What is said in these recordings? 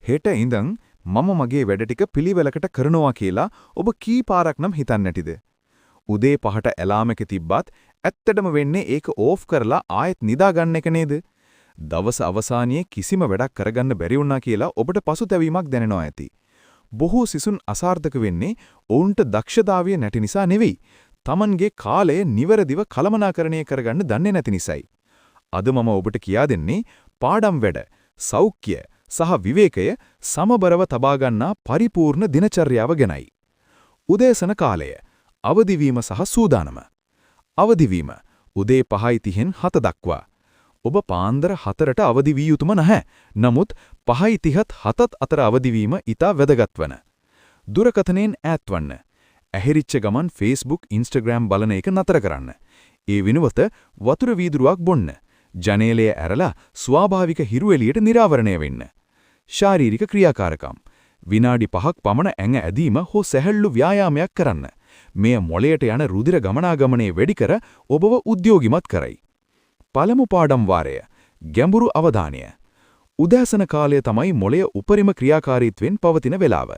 හෙට ඉඳන් මම මගේ වැඩ ටික පිළිවෙලකට කරනවා කියලා ඔබ කී පාරක් නම් හිතන්නේ නැටිද? උදේ 5ට ඇලාම් එක තිබ්බත් ඇත්තටම වෙන්නේ ඒක ඕෆ් කරලා ආයෙත් නිදා ගන්න එක නේද? දවස අවසානයේ කිසිම වැඩක් කරගන්න බැරි වුණා කියලා ඔබට පසුතැවීමක් දැනෙනවා ඇති. බොහෝ සිසුන් අසාර්ථක වෙන්නේ ඔවුන්ට දක්ෂතාවය නැති නිසා නෙවෙයි. Tamanගේ කාලය නිවැරදිව කළමනාකරණය කරගන්න දන්නේ නැති නිසායි. අද මම ඔබට කියා දෙන්නේ පාඩම් වැඩ, සෞඛ්‍ය සහ විවේකය සමබරව තබා ගන්නා පරිපූර්ණ දිනචර්යාව ගැනයි. උදෑසන කාලය, අවදිවීම සහ සූදානම. අවදිවීම උදේ 5:30න් 7 දක්වා. ඔබ පාන්දර 4ට අවදි විය යුතුම නැහැ. නමුත් 5:30ත් 7ත් අතර අවදිවීම ඉතා වැදගත් වන. දුරකථනයෙන් ඈත්වන්න. ඇහිරිච්ච ගමන් Facebook, Instagram බලන එක නතර කරන්න. ඒ වෙනුවට වතුර වීදුරුවක් බොන්න. ජනේලය ඇරලා ස්වාභාවික හිරු එළියට නිරාවරණය වෙන්න. ශාරීරික ක්‍රියාකාරකම්. විනාඩි 5ක් පමණ ඇඟ ඇදීම හෝ සැහැල්ලු ව්‍යායාමයක් කරන්න. මෙය මොළයට යන රුධිර ගමනාගමනය වැඩි කර ඔබව උද්‍යෝගිමත් කරයි. පළමු පාඩම් වාරය. ගැඹුරු අවධානය. උදෑසන කාලය තමයි මොළය උපරිම ක්‍රියාකාරීත්වයෙන් පවතින වේලාව.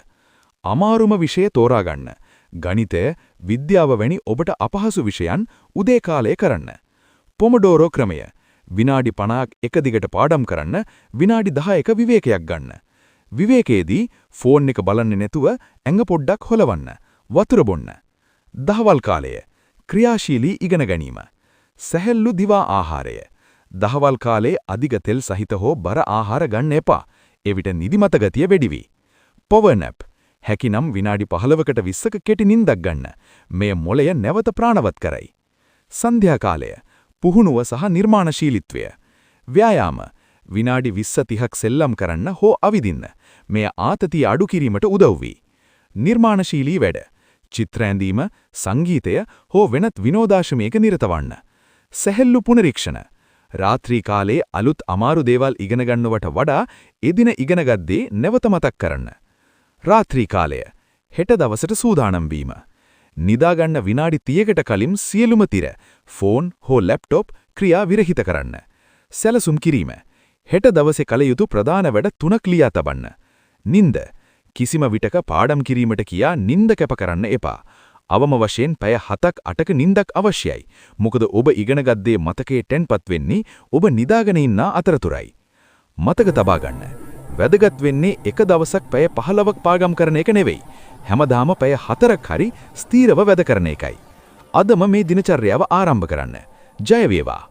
අමාරුම විෂය තෝරා ගන්න. ගණිතය, විද්‍යාව වැනි ඔබට අපහසු විෂයන් උදේ කාලයේ කරන්න. පොමඩෝරෝ ක්‍රමය. විනාඩි 50ක් එක දිගට පාඩම් කරන්න, විනාඩි 10ක විවේකයක් ගන්න. විවේකයේදී ෆෝන් එක බලන්නේ නැතුව ඇඟ පොඩ්ඩක් හොලවන්න. වතුර බොන්න. දහවල් කාලය. ක්‍රියාශීලී ඉගෙන ගැනීම. සැහැල්ලු දිවා ආහාරය. දහවල් කාලේ අධික තෙල් සහිත හෝ බර ආහාර ගන්න එපා. එවිට නිදිමත ගතිය වැඩි වෙයි. Power nap. හැකිනම් විනාඩි 15කට 20ක කෙටි නිින්දක් ගන්න. මෙය මොළය නැවත ප්‍රාණවත් කරයි. සන්ධ්‍යා කාලය. පුහුණුව සහ නිර්මාණශීලීත්වය. ව්‍යායාම. විනාඩි 20-30ක් සෙල්ලම් කරන්න හෝ අවිදින්න. මෙය ආතතිය අඩු කිරීමට උදව් වෙයි. නිර්මාණශීලී වැඩ. චිත්‍ර ඇඳීම, සංගීතය හෝ වෙනත් විනෝදාශමයක නිරත වන්න. සැහැල්ලු පුනරීක්ෂණ. රාත්‍රී කාලේ අලුත් අමාරු දේවල් ඉගෙන ගන්නවට වඩා එදින ඉගෙනගද්දී නැවත මතක් කරන්න. රාත්‍රී කාලය. හෙට දවසට සූදානම් වීම. නිදා ගන්න විනාඩි 30කට කලින් සියලුම තිර, ෆෝන් හෝ ලැප්ටොප් ක්‍රියා විරහිත කරන්න. සැලසුම් කිරීම. හෙට දවසේ කල යුතු ප්‍රධාන වැඩ 3ක් ලියා තබන්න. නිින්ද. කිසිම විටක පාඩම් කිරීමට කියා නිින්ද කැප කරන්න එපා. අවම වශයෙන් පැය 7ක් 8ක නිින්දක් අවශ්‍යයි. මොකද ඔබ ඉගෙනගත් දේ මතකයේ තැන්පත් වෙන්නේ ඔබ නිදාගෙන ඉන්න අතරතුරයි. මතක තබා ගන්න. වැදගත් වෙන්නේ එක දවසක් පැය 15ක් පාගම් කරන එක නෙවෙයි. හැමදාම පැය 4ක් හරි ස්ථීරව වැඩ කරන එකයි. අදම මේ දිනචර්යාව ආරම්භ කරන්න. ජය වේවා.